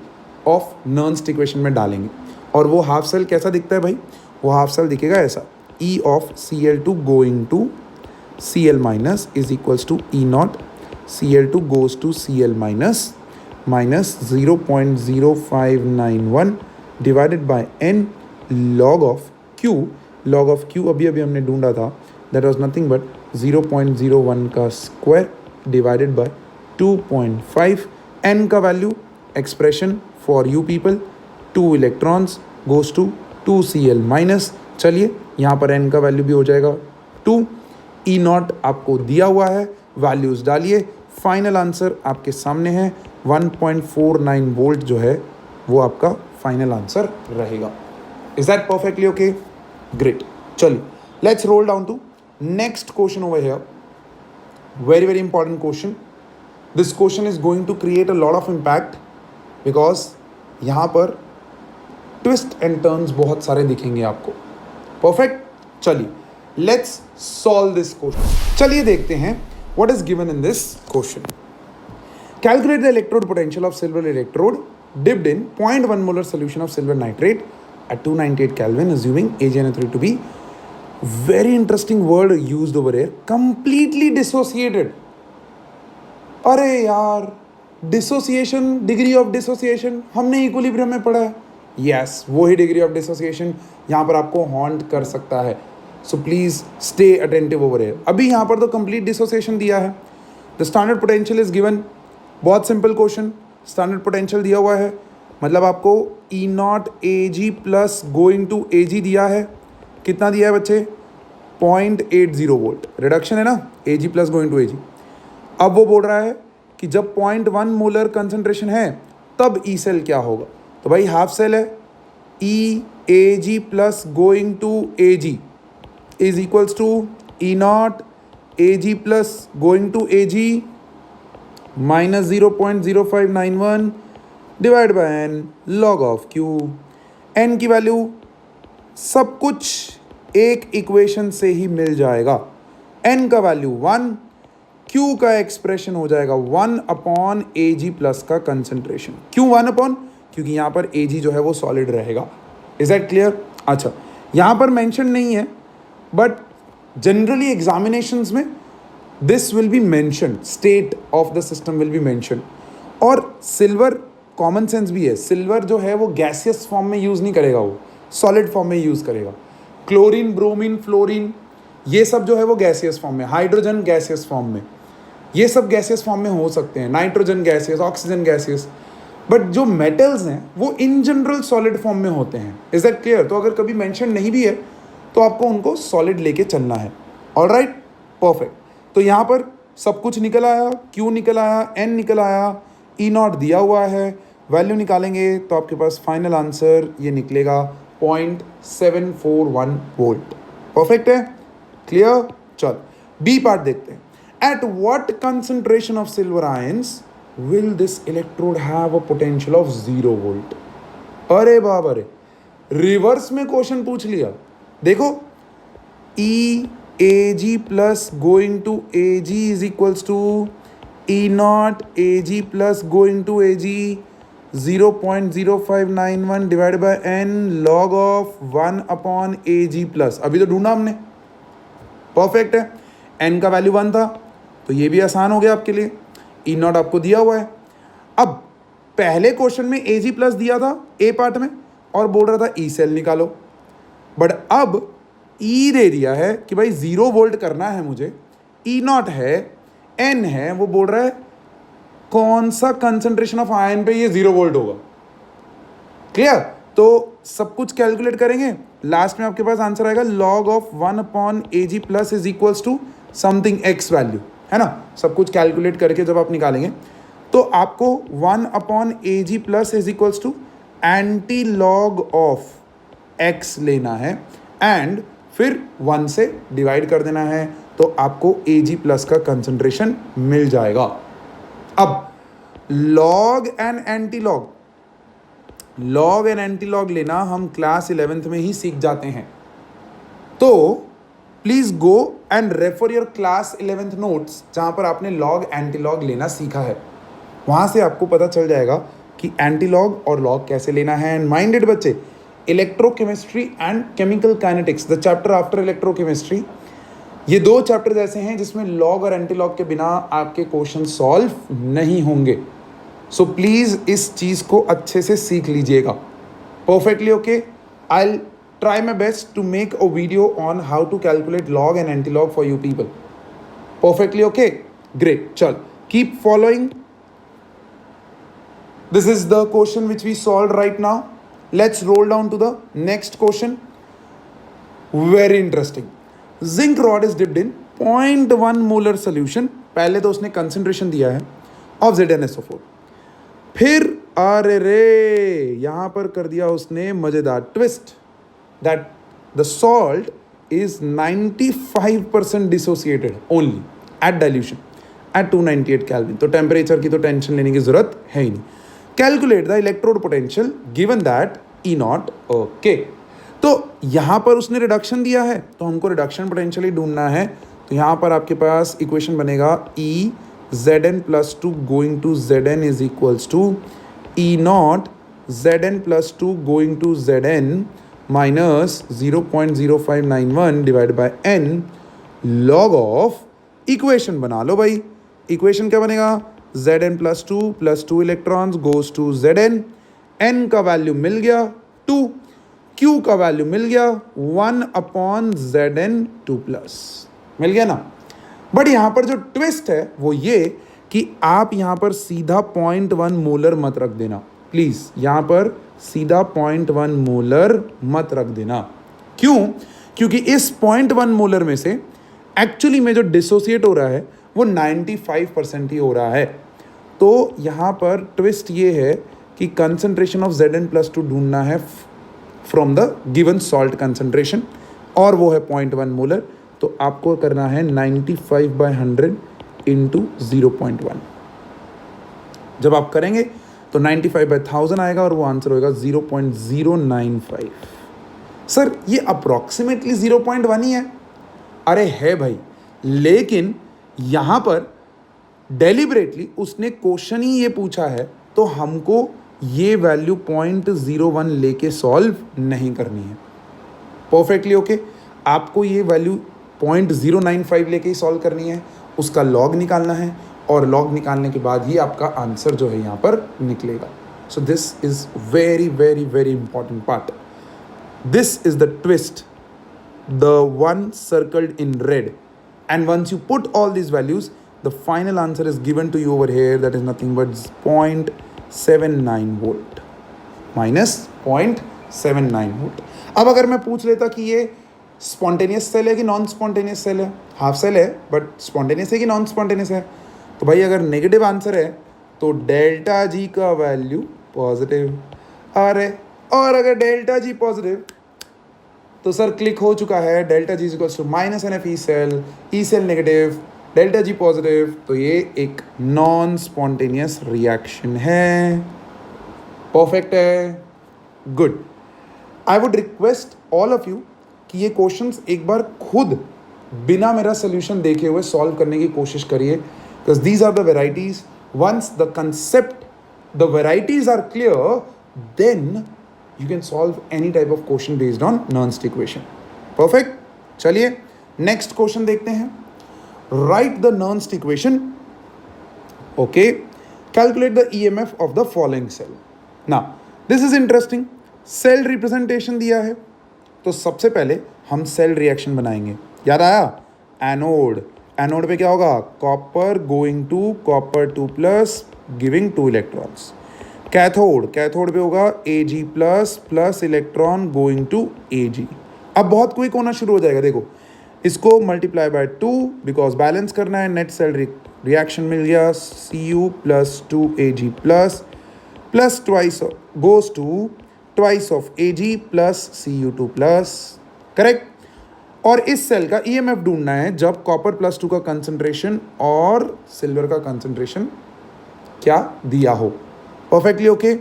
ऑफ नर्न्स्ट इक्वेशन में डालेंगे। और वो हाफ सेल कैसा दिखता है भाई? वो हाफ सेल दिखेगा ऐसा, E of Cl2 going to Cl minus is equals to E naught Cl2 goes to Cl minus 0.0591 divided by n log of Q। log of Q अभी हमने ढूंढा था, that was nothing but 0.01 का स्क्वायर डिवाइडेड बाय 2.5। n का value expression for you people, 2 electrons goes to 2Cl minus. चलिए यहाँ पर n का वैल्यू भी हो जाएगा 2। E नॉट आपको दिया हुआ है, वैल्यूज डालिए, फाइनल आंसर आपके सामने है। 1.49 वोल्ट जो है वो आपका फाइनल आंसर रहेगा। Is that perfectly okay? Great. चलिए let's roll down to next question over here. Very very important question. This question is going to create a lot of impact because यहाँ पर ट्विस्ट एंड टर्न्स बहुत सारे दिखेंगे आपको। परफेक्ट। चलिए लेट्स सॉल्व दिस क्वेश्चन। चलिए देखते हैं what is given in this question. Calculate the electrode potential of silver electrode dipped in 0.1 molar solution of silver nitrate at 298 Kelvin, assuming AgNO3 to be, very interesting word used over here, completely dissociated। अरे यार, डिसोसिएशन, डिग्री ऑफ डिसोसिएशन हमने इक्विलिब्रियम में पढ़ा है। यस, वही डिग्री ऑफ डिसोसिएशन यहाँ पर आपको हॉन्ट कर सकता है। So please stay attentive over here. अभी यहाँ पर तो कंप्लीट डिसोसिएशन दिया है। The standard potential is given. बहुत सिंपल क्वेश्चन, स्टैंडर्ड पोटेंशियल दिया हुआ है, मतलब आपको E not Ag plus going to Ag दिया है। कितना दिया है बच्चे? 0.80 वोल्ट। रिडक्शन है ना, Ag plus going to Ag। अब वो बोल रहा है कि जब 0.1 मोलर कंसंट्रेशन है तब ई सेल क्या होगा। तो भाई हाफ सेल है, E Ag plus going to Ag is equals to E not Ag plus going to Ag minus 0.0591 divide by n log of Q। n की वैल्यू सब कुछ एक इक्वेशन से ही मिल जाएगा। n का वैल्यू 1, Q का एक्सप्रेशन हो जाएगा 1 अपॉन Ag प्लस का कंसंट्रेशन। क्यों 1 अपॉन? क्योंकि यहाँ पर Ag जो है वो सॉलिड रहेगा। Is that clear? अच्छा, यहाँ पर मेंशन नहीं है बट जनरली एग्जामिनेशंस में this will be mention, state of the system will be mention. और सिल्वर कॉमन सेंस भी है, सिल्वर जो है वो गैसियस फॉर्म में यूज़ नहीं करेगा, वो सॉलिड फॉर्म में यूज़ करेगा। क्लोरीन, ब्रोमीन, फ्लोरीन ये सब जो है वो गैसियस फॉर्म में, हाइड्रोजन गैसियस फॉर्म में, ये सब गैसियस फॉर्म में हो सकते हैं, nitrogen gaseous, oxygen gaseous. But जो मेटल्स हैं वो इन जनरल सॉलिड फॉर्म में होते हैं। Is that clear? तो अगर कभी मेंशन नहीं भी है तो आपको उनको सॉलिड लेके चलना है। Alright, perfect. तो यहाँ पर सब कुछ निकल आया, Q निकल आया, N निकल आया, E नॉट दिया हुआ है, वैल्यू निकालेंगे तो आपके पास फाइनल आंसर ये निकलेगा 0.741 वोल्ट। परफेक्ट है, क्लियर? चल बी पार्ट देखते हैं। At what concentration of silver ions will this electrode have a potential of 0 volt. अरे बाबा रे, रिवर्स में क्वेश्चन पूछ लिया। देखो, E Ag plus going to Ag is equals to E not Ag plus going to Ag 0.0591 divide by n log of 1 upon Ag plus, अभी तो ढूंढा हमने। परफेक्ट है, n का वैल्यू 1 था तो ये भी आसान हो गया आपके लिए। E नॉट आपको दिया हुआ है। अब पहले क्वेश्चन में Ag प्लस दिया था ए पार्ट में और बोल रहा था ई सेल निकालो, बट अब ई दे दिया है कि भाई 0 वोल्ट करना है मुझे, ई नॉट है, एन है, वो बोल रहा है कौन सा कंसंट्रेशन ऑफ आयन पे ये 0 वोल्ट होगा। क्लियर? तो सब कुछ कैलकुलेट करेंगे, लास्ट में आपके पास आंसर आएगा log of 1/Ag plus is equals to something x value, है ना। सब कुछ कैलकुलेट करके जब आप निकालेंगे तो आपको 1/Ag plus is equals to anti log of x लेना है एंड फिर 1 से डिवाइड कर देना है, तो आपको Ag प्लस का कंसंट्रेशन मिल जाएगा। अब log and anti log, log and anti log लेना हम क्लास 11th में ही सीख जाते हैं, तो please go and refer your class 11th notes जहां पर आपने लॉग एंटी लॉग लेना सीखा है, वहां से आपको पता चल जाएगा कि एंटी लॉग और लॉग कैसे लेना है। एंड माइंडेड बच्चे, electrochemistry and chemical kinetics, the chapter after electrochemistry, ये 2 चैप्टर्स ऐसे हैं जिसमें लॉग और एंटी लॉग के बिना आपके क्वेश्चन सॉल्व नहीं होंगे। सो प्लीज इस चीज को अच्छे से सीख लीजिएगा। Perfectly okay, I try my best to make a video on how to calculate log and anti-log for you people. Perfectly okay? Great. Chal, keep following. This is the question which we solved right now. Let's roll down to the next question. Very interesting. Zinc rod is dipped in 0.1 molar solution. पहले तो उसने concentration दिया है of ZnSO4. फिर अरे रे यहाँ पर कर दिया उसने मजेदार twist that the salt is 95% dissociated only at dilution at 298 Kelvin. तो टेम्परेचर की तो टेंशन लेने की जरूरत है ही नहीं। Calculate the electrode potential given that E not okay. तो यहाँ पर उसने रिडक्शन दिया है तो हमको रिडक्शन पोटेंशियल ही ढूंढना है। तो यहाँ पर आपके पास इक्वेशन बनेगा E Zn plus 2 going to Zn is equals to E not Zn plus 2 going to Zn minus 0.0591 divide by n log of, equation बना लो भाई। इक्वेशन क्या बनेगा? Zn plus 2 electrons goes to Zn, n का वैल्यू मिल गया 2, q का वैल्यू मिल गया 1/Zn 2 प्लस, मिल गया ना। बट यहाँ पर जो ट्विस्ट है वो ये कि आप यहाँ पर सीधा 0.1 मोलर मत रख देना प्लीज, यहाँ पर सीधा 0.1 मोलर मत रख देना। क्यों? क्योंकि इस 0.1 मोलर में से एक्चुअली में जो डिसोसिएट हो रहा है वो 95% ही हो रहा है। तो यहाँ पर ट्विस्ट ये है कि कंसंट्रेशन ऑफ Zn प्लस 2 ढूंढना है from the given salt concentration और वो है 0.1 मोलर। तो आपको करना है 95/100 इंटू 0.1। जब आप करेंगे तो 95/1000 आएगा और वो आंसर होगा 0.095। सर ये अप्रॉक्सीमेटली 0.1 ही है। अरे है भाई, लेकिन यहाँ पर डेलिबरेटली उसने क्वेश्चन ही ये पूछा है तो हमको ये वैल्यू 0.01 लेके सॉल्व नहीं करनी है। परफेक्टली ओके, आपको ये वैल्यू 0.095 लेके ही सॉल्व करनी है, उसका लॉग निकालना है और लॉग निकालने के बाद ही आपका आंसर जो है यहाँ पर निकलेगा। So this is very very very important part. This is the twist, the one circled in red, and once you put all these values, the final answer is given to you over here, that is nothing but 0.79 volt minus 0.79 volt। अब अगर मैं पूछ लेता कि ये स्पॉन्टेनियस सेल है कि नॉन स्पॉन्टेनियस सेल है, हाफ सेल है बट स्पॉन्टेनियस है कि नॉन स्पॉन्टेनियस है, तो भाई अगर नेगेटिव आंसर है तो डेल्टा जी का वैल्यू पॉजिटिव। अरे और अगर डेल्टा जी पॉजिटिव तो सर क्लिक हो चुका है, delta G equals to minus NF E cell negative, delta G positive, तो ये एक नॉन स्पॉन्टेनियस रिएक्शन है। परफेक्ट है, good. I would request all of you कि ये क्वेश्चंस एक बार खुद बिना मेरा सोल्यूशन देखे हुए सॉल्व करने की कोशिश करिए, because these are the varieties. Once the concept, the varieties are clear, then you can solve any type of question based on Nernst equation. Perfect? चलिए next question देखते हैं। Write the Nernst equation. Okay. Calculate the EMF of the following cell. Now, this is interesting. Cell representation दिया है, तो सबसे पहले हम सेल रिएक्शन बनाएंगे। याद आया? एनोड, एनोड पे क्या होगा? Copper going to copper 2 plus giving 2 electrons. Cathode, cathode पे होगा Ag plus plus electron going to Ag। अब बहुत क्विक होना शुरू हो जाएगा। देखो इसको मल्टीप्लाई बाय 2 बिकॉज बैलेंस करना है। नेट सेल रिएक्शन मिल गया Cu plus 2Ag plus plus twice goes to twice of Ag plus Cu2 plus. Correct. और इस सेल का EMF ढूंढना है जब कॉपर प्लस 2 का कंसंट्रेशन और सिल्वर का कंसंट्रेशन क्या दिया हो। Perfectly okay.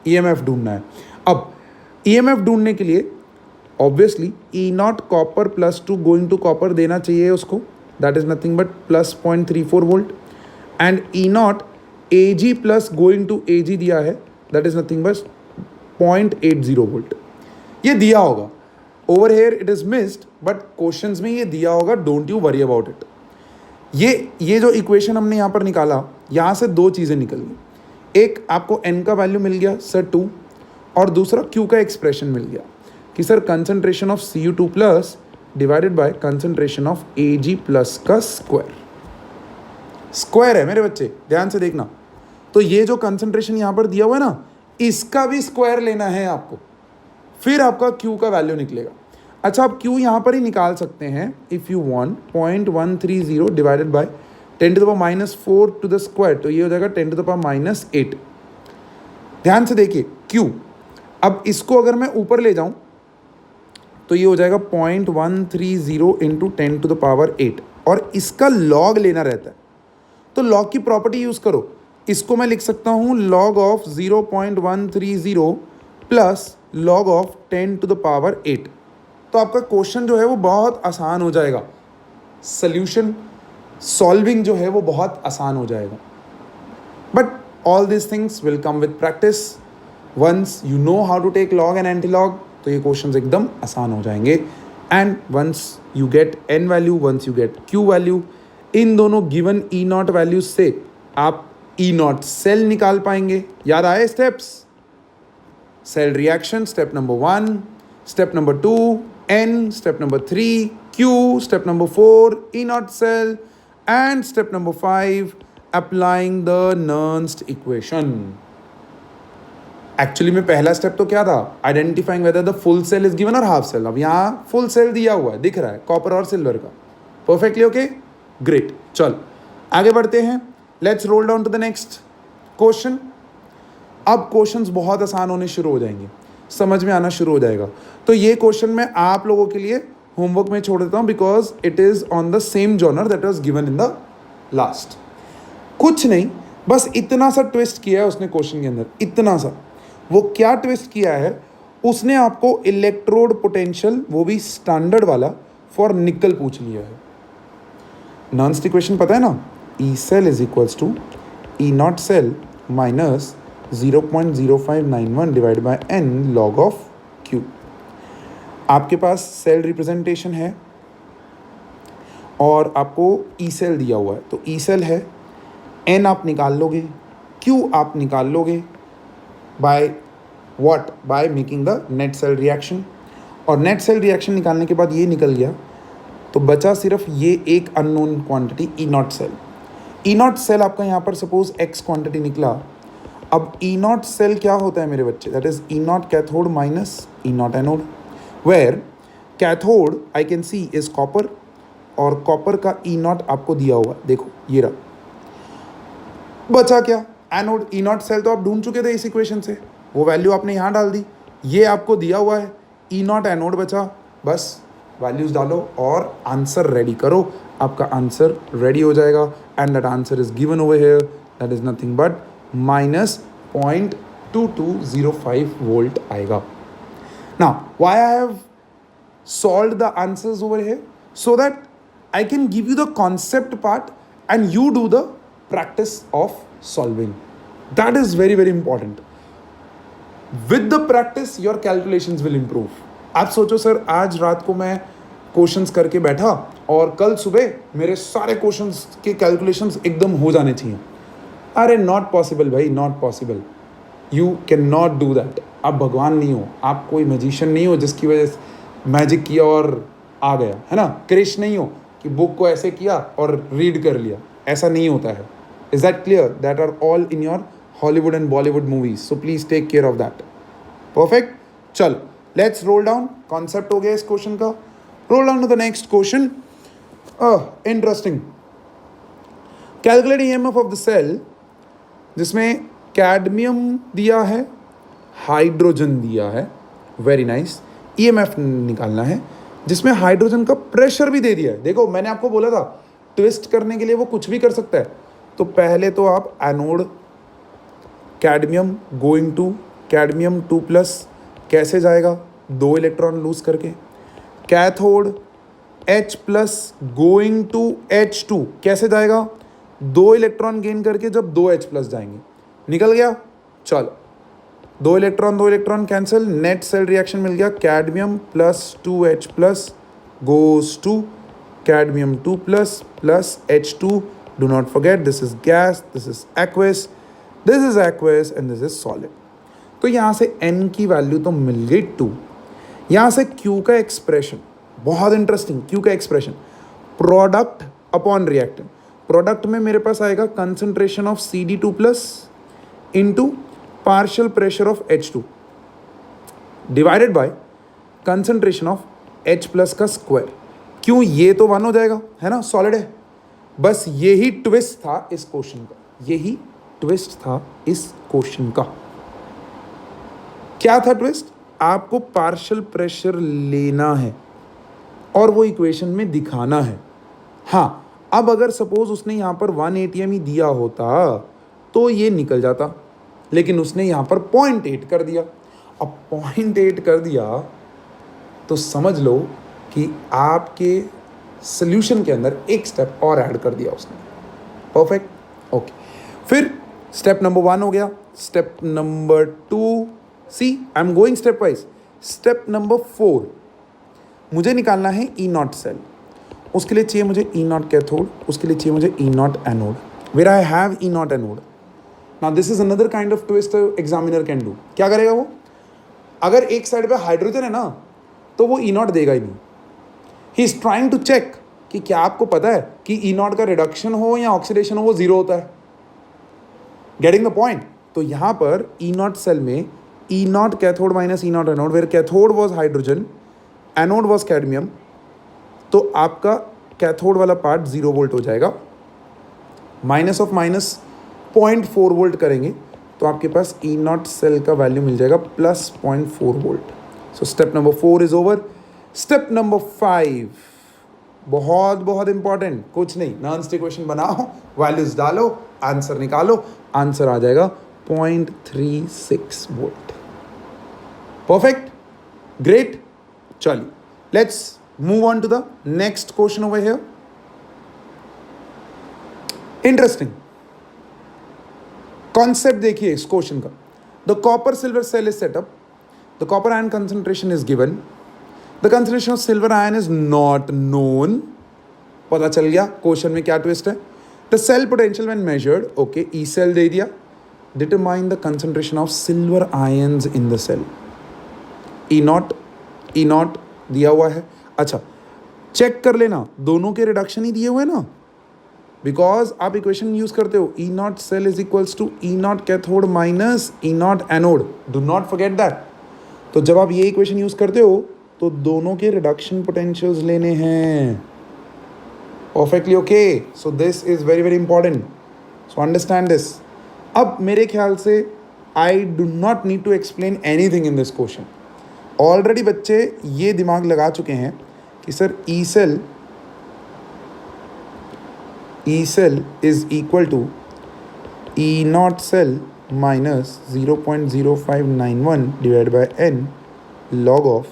EMF ढूंढना है। अब EMF ढूंढने के लिए obviously E not copper plus 2 going to copper देना चाहिए उसको, that is nothing but plus 0.34 volt. And E not Ag plus going to Ag दिया है, that is nothing but 0.80 volt. ये दिया होगा। Over here it is missed but questions में ये दिया होगा, don't you worry about it. ये जो इक्वेशन हमने यहाँ पर निकाला, यहाँ से दो चीज़ें निकल गई। एक आपको n का वैल्यू मिल गया सर 2, और दूसरा q का एक्सप्रेशन मिल गया कि sir concentration of Cu2 plus divided by concentration of Ag plus का स्क्वायर। स्क्वायर है मेरे बच्चे, ध्यान से देखना। तो ये जो कंसंट्रेशन यहाँ पर दिया हुआ है ना, इसका भी स्क्वायर लेना है आपको, फिर आपका q का वैल्यू निकलेगा। अच्छा, आप q यहाँ पर ही निकाल सकते हैं if you want. 0.130 divided by 10 to the power minus 4 to the square, तो ये हो जाएगा 10 टू द पावर माइनस 8। ध्यान से देखिए q। अब इसको अगर मैं ऊपर ले जाऊं तो ये हो जाएगा 0.130 इंटू 10 टू द पावर 8, और इसका लॉग लेना रहता है। तो लॉग की प्रॉपर्टी यूज़ करो। इसको मैं लिख सकता हूँ log of 0.130 plus log of 10 to the power 8। तो आपका क्वेश्चन जो है वो बहुत आसान हो जाएगा, सॉल्यूशन सॉल्विंग जो है वो बहुत आसान हो जाएगा। But all this things will come with practice. Once you know how to take log and anti log, तो ये क्वेश्चंस एकदम आसान हो जाएंगे। And once you get n value, once you get q value, इन दोनों गिवन E नॉट वैल्यूज से आप E नॉट सेल निकाल पाएंगे। याद आए steps? Cell reaction step number 1, step number 2 n, step number 3 q, step number 4 E naught cell, and step number 5 applying the Nernst equation. Actually में पहला स्टेप तो क्या था? Identifying whether the full cell is given और हाफ सेल। अब यहाँ फुल सेल दिया हुआ है, दिख रहा है, कॉपर और सिल्वर का। Perfectly okay, great. चल आगे बढ़ते हैं। Let's roll down to the next question. अब क्वेश्चंस बहुत आसान होने शुरू हो जाएंगे, समझ में आना शुरू हो जाएगा। तो ये क्वेश्चन मैं आप लोगों के लिए होमवर्क में छोड़ देता हूँ because it is on the same genre that was given in the last. कुछ नहीं, बस इतना सा ट्विस्ट किया है उसने क्वेश्चन के अंदर, इतना सा। वो क्या ट्विस्ट किया है? उसने आपको इलेक्ट्रोड पोटेंशियल, वो भी स्टैंडर्ड वाला, फॉर निकल पूछ लिया है। नॉन्स्ट इक्वेशन पता है ना? E cell is equals to E not cell minus 0.0591 divide by n log of q। आपके पास सेल रिप्रेजेंटेशन है और आपको ई सेल दिया हुआ है, तो ई सेल है, n आप निकाल लोगे, q आप निकाल लोगे by what? By making the net cell reaction. और नेट सेल रिएक्शन निकालने के बाद ये निकल गया, तो बचा सिर्फ ये एक unknown quantity E not cell. E not cell आपका यहाँ पर सपोज x क्वांटिटी निकला। अब ई नॉट सेल क्या होता है मेरे बच्चे? That is E not cathode minus E not anode, where cathode I can see is copper, और कॉपर का ई नॉट आपको दिया हुआ है, देखो ये रहा। बचा क्या? एनोड। ई नॉट सेल तो आप ढूंढ चुके थे इस इक्वेशन से, वो वैल्यू आपने यहाँ डाल दी, ये आपको दिया हुआ है, ई नॉट एनोड बचा। बस वैल्यूज डालो और आंसर रेडी करो, आपका आंसर रेडी हो जाएगा। And that answer is given over here, that is nothing but minus 0.2205 volt आएगा। Now why I have solved the answers over here? So that I can give you the concept part and you do the practice of solving. That is very very important. With the practice your calculations will improve. आप सोचो सर आज रात को मैं क्वेश्चंस करके बैठा और कल सुबह मेरे सारे क्वेश्चंस के कैलकुलेशंस एकदम हो जाने चाहिए। अरे नॉट पॉसिबल भाई, not possible. You can not do that. आप भगवान नहीं हो, आप कोई मैजिशियन नहीं हो जिसकी वजह से मैजिक किया और आ गया, है ना, क्रिश नहीं हो कि बुक को ऐसे किया और रीड कर लिया, ऐसा नहीं होता है. Is that clear? That are all in your Hollywood and Bollywood movies, so please take care of that. Perfect. चल लेट्स रोल डाउन. कॉन्सेप्ट हो गया इस क्वेश्चन का. Roll down to the next question. Interesting. Calculate EMF of the cell, जिसमें कैडमियम दिया है, हाइड्रोजन दिया है. Very nice. ईएमएफ निकालना है जिसमें हाइड्रोजन का प्रेशर भी दे दिया है. देखो मैंने आपको बोला था ट्विस्ट करने के लिए वो कुछ भी कर सकता है. तो पहले तो आप anode cadmium going to cadmium 2+ कैसे जाएगा, 2 इलेक्ट्रॉन लूज करके. Cathode H+ going to H2 कैसे जाएगा, 2 इलेक्ट्रॉन गेन करके जब 2 H+ जाएंगे. निकल गया. चलो 2 electron cancel, net cell reaction मिल गया. Cadmium +2H+ goes to cadmium 2+ plus H2. Do not forget this is gas, this is aqueous, and this is solid. तो यहाँ से N की वैल्यू तो मिल गई 2. यहाँ से Q का एक्सप्रेशन बहुत इंटरेस्टिंग. Q का expression product upon reactant. Product में मेरे पास आएगा concentration of CD2+ into partial pressure of H2 divided by concentration of H+ का स्क्वायर. क्यों, ये तो 1 हो जाएगा, है ना, सॉलिड है. बस यही ट्विस्ट था इस क्वेश्चन का. यही ट्विस्ट था इस क्वेश्चन का. क्या था ट्विस्ट? आपको पार्शियल प्रेशर लेना है और वो इक्वेशन में दिखाना है. हाँ, अब अगर सपोज उसने यहां पर 1 ATM ही दिया होता तो ये निकल जाता, लेकिन उसने यहां पर 0.8 कर दिया. अब 0.8 कर दिया तो समझ लो कि आपके सॉल्यूशन के अंदर एक स्टेप और ऐड कर दिया उसने. परफेक्ट. ओके, फिर स्टेप नंबर 1 हो गया. Step number 2, see I am going step wise. Step number 4, मुझे निकालना है E0 सेल. उसके लिए चाहिए मुझे E0 कैथोड, उसके लिए चाहिए मुझे E0 anode. Where I have E0 anode. Now this is another kind of twist examiner can do. क्या करेगा वो? अगर एक साइड पे हाइड्रोजन है ना तो वो E0 देगा ही नहीं. He is trying to check कि क्या आपको पता है कि E0 का रिडक्शन हो या ऑक्सीडेशन हो वो 0 होता है. Getting the point. तो यहाँ पर E0 सेल में E0 cathode minus E0 anode, where cathode was hydrogen, anode was cadmium. तो आपका कैथोड वाला पार्ट 0 वोल्ट हो जाएगा. माइनस ऑफ माइनस 0.4 वोल्ट करेंगे तो आपके पास E0 सेल का वैल्यू मिल जाएगा +0.4 volt. So step number 4 is over. Step number 5 बहुत बहुत इंपॉर्टेंट. कुछ नहीं, नॉन इक्वेशन बनाओ, वैल्यूज डालो, आंसर निकालो. आंसर आ जाएगा 0.36 वोल्ट. परफेक्ट. ग्रेट. चलिए let's move on to the next question over here. Interesting concept देखिए इस क्वेश्चन का. The copper silver cell is set up. The copper ion concentration is given. The concentration of silver ion is not known. पता चल गया क्वेश्चन में क्या ट्विस्ट है. The cell potential when measured, okay, E cell दे दिया. Determine the concentration of silver ions in the cell. E0 दिया हुआ है. अच्छा, चेक कर लेना, दोनों के रिडक्शन ही दिए हुए हैं ना, बिकॉज आप इक्वेशन यूज करते हो E0 cell is equals to E0 cathode minus E0 anode. Do not forget that. तो जब आप ये इक्वेशन यूज करते हो तो दोनों के रिडक्शन पोटेंशियल्स लेने हैं. Perfectly okay. So this is very very important. So understand this. अब मेरे ख्याल से I do not need to explain anything in this question. Already बच्चे ये दिमाग लगा चुके हैं कि sir E cell is equal to E0 cell minus 0.0591 divide by n log of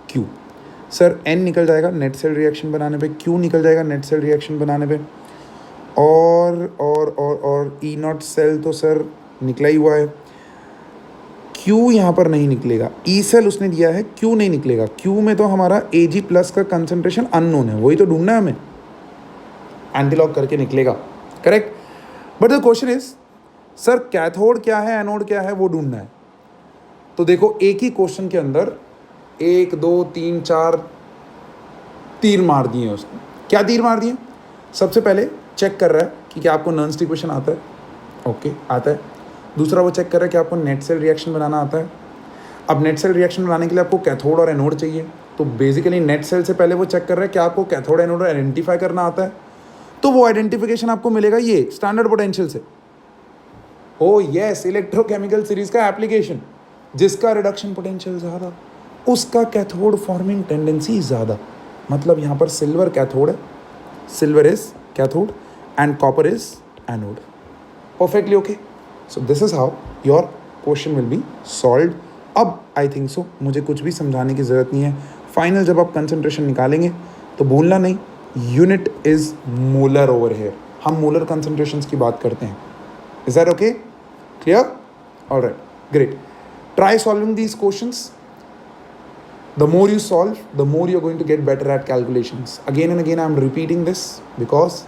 Q. Sir n निकल जाएगा नेट सेल रिएक्शन बनाने पे, Q निकल जाएगा नेट सेल रिएक्शन बनाने पे, और E0 सेल तो सर निकला ही हुआ है. Q यहाँ पर नहीं निकलेगा. E सेल उसने दिया है, Q नहीं निकलेगा. Q में तो हमारा Ag+ का कंसंट्रेशन अननोन है, वही तो ढूंढना है हमें. एंटीलॉग करके निकलेगा. Correct. But the question is sir cathode क्या है, एनोड क्या है, वो ढूंढना है. तो देखो एक ही क्वेश्चन के अंदर 1 2 3 4 तीर मार दिए उसने। क्या तीर मार दिए? सबसे पहले चेक कर रहा है कि क्या आपको नर्न्स इक्वेशन आता है, ओके आता है। दूसरा वो चेक कर रहा है कि आपको नेट सेल रिएक्शन बनाना आता है। अब नेट सेल रिएक्शन बनाने के लिए आपको कैथोड और एनोड चाहिए, तो बेसिकली नेट सेल से पहले वो चेक कर रहा है कि आपको कैथोड एनोड आइडेंटिफाई करना आता है। तो वो आइडेंटिफिकेशन आपको मिलेगा ये स्टैंडर्ड पोटेंशियल से। ओ यस, इलेक्ट्रोकेमिकल सीरीज का एप्लीकेशन, जिसका रिडक्शन पोटेंशियल ज़्यादा उसका कैथोड फॉर्मिंग टेंडेंसी ज़्यादा। मतलब यहाँ पर सिल्वर कैथोड है, silver is cathode and copper is anode. Perfectly okay. So this is how your question will be solved. अब आई थिंक सो मुझे कुछ भी समझाने की ज़रूरत नहीं है। फाइनल जब आप कंसंट्रेशन निकालेंगे तो भूलना नहीं, unit is molar over here. हम मोलर कंसंट्रेशंस की बात करते हैं। Is that okay? Clear? Alright, great. Try solving these questions. The more you solve, the more you're going to get better at calculations. Again and again, I'm repeating this because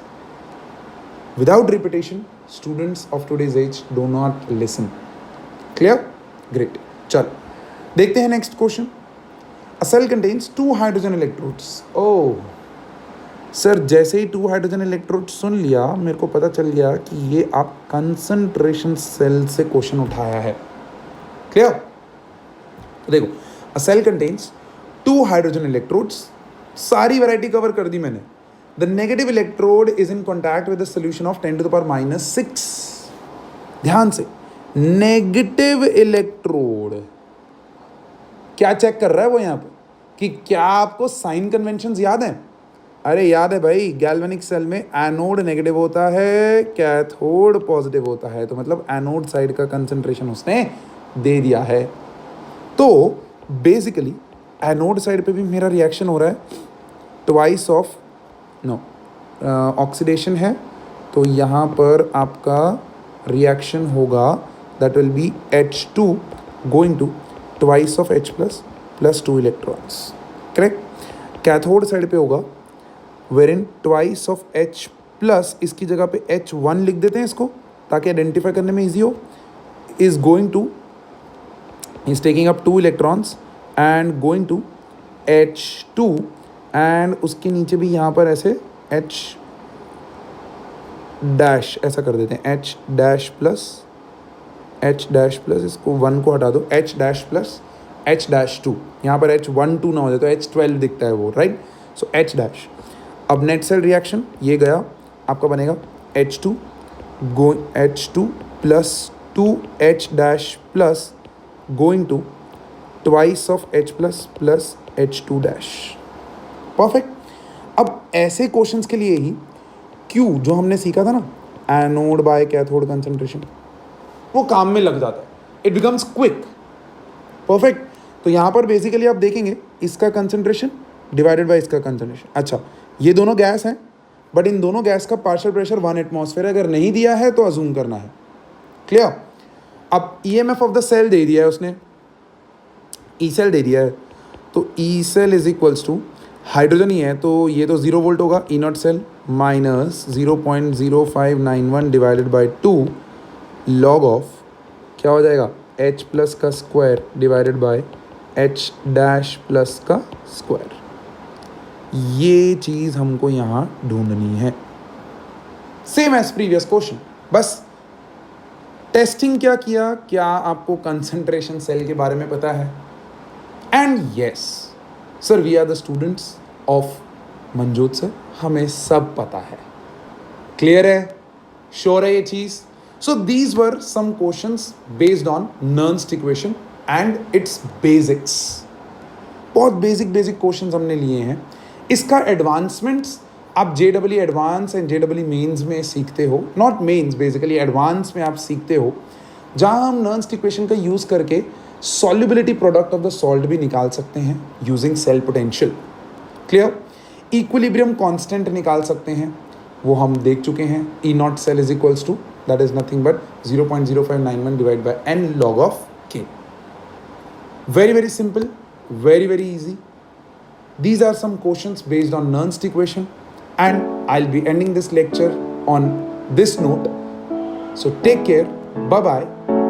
without repetition, students of today's age do not listen. Clear? Great. चल देखते हैं next question. A cell contains 2 hydrogen electrodes. Oh, sir जैसे ही 2 हाइड्रोजन इलेक्ट्रोड सुन लिया, मेरे को पता चल गया कि ये आप कंसंट्रेशन सेल से क्वेश्चन उठाया है। क्लियर? देखो, A cell contains 2 hydrogen electrodes. सारी वैरायटी कवर कर दी मैंने। The negative electrode is in contact with a solution of 10 to the power minus 6. ध्यान से, नेगेटिव इलेक्ट्रोड क्या चेक कर रहा है वो यहाँ पे कि क्या आपको साइन कन्वेंशंस याद हैं? अरे याद है भाई, गैल्वेनिक सेल में एनोड नेगेटिव होता है, कैथोड पॉजिटिव होता है, तो मतलब एनोड साइड का कंसंट्रेशन उसने दे दिया है। तो बेसिकली एनोड साइड पे भी मेरा रिएक्शन हो रहा है, ट्वाइस ऑफ ऑक्सीडेशन है, तो यहाँ पर आपका रिएक्शन होगा that will be H2 going to twice of H plus 2 electrons. Correct? Cathode side पे होगा where in twice of H plus, इसकी जगह पे H1 लिख देते हैं इसको ताकि आइडेंटिफाई करने में ईजी हो, is going to is taking up 2 electrons and going to H2 and उसके नीचे भी यहाँ पर ऐसे H डैश ऐसा कर देते हैं, H डैश प्लस इसको 1 को हटा दो, H dash plus H dash 2, यहाँ पर H12 ना हो जाए तो H12 दिखता है वो, राइट? सो H डैश। अब नेट सेल रिएक्शन ये गया, आपका बनेगा H2 H2 plus 2H dash plus going to twice of H plus H2 dash. Perfect. अब ऐसे क्वेश्चंस के लिए ही Q जो हमने सीखा था ना, एनोड बाय कैथोड कंसंट्रेशन, वो काम में लग जाता है, इट बिकम्स क्विक। परफेक्ट। तो यहाँ पर बेसिकली आप देखेंगे इसका कंसंट्रेशन डिवाइडेड बाय इसका कंसंट्रेशन। अच्छा, ये दोनों गैस हैं, बट इन दोनों गैस का पार्शियल प्रेशर 1 एटमॉस्फेयर, अगर नहीं दिया है तो अजूम करना है। क्लियर? अब EMF ऑफ द सेल दे दिया है उसने, ई सेल दे दिया है, तो E cell is equals to hydrogen ही है तो ये तो 0 वोल्ट होगा, E not cell minus 0.0591 divided by 2 log of क्या हो जाएगा, H प्लस का square divided by H dash plus का स्क्वायर। ये चीज़ हमको यहाँ ढूंढनी है, सेम एज प्रीवियस क्वेश्चन। बस टेस्टिंग क्या किया, क्या आपको कंसंट्रेशन सेल के बारे में पता है? And yes sir, we are the students of मंजूत सर, हमें सब पता है। क्लियर है? श्योर है ये चीज़? So these were some questions based on Nernst equation and its basics. बहुत बेसिक क्वेश्चंस हमने लिए हैं। इसका एडवांसमेंट्स आप JEE advance and JEE mains में सीखते हो, नॉट मेंस, बेसिकली एडवांस में आप सीखते हो, जहां हम नर्न्स इक्वेशन का यूज़ करके solubility product of the salt भी निकाल सकते हैं using cell potential. Clear? Equilibrium constant निकाल सकते हैं, वो हम देख चुके हैं, E not cell is equals to that is nothing but 0.0591 divide by n log of k। very simple, very easy. These are some questions based on Nernst equation, and I'll be ending this lecture on this note. So take care, bye bye.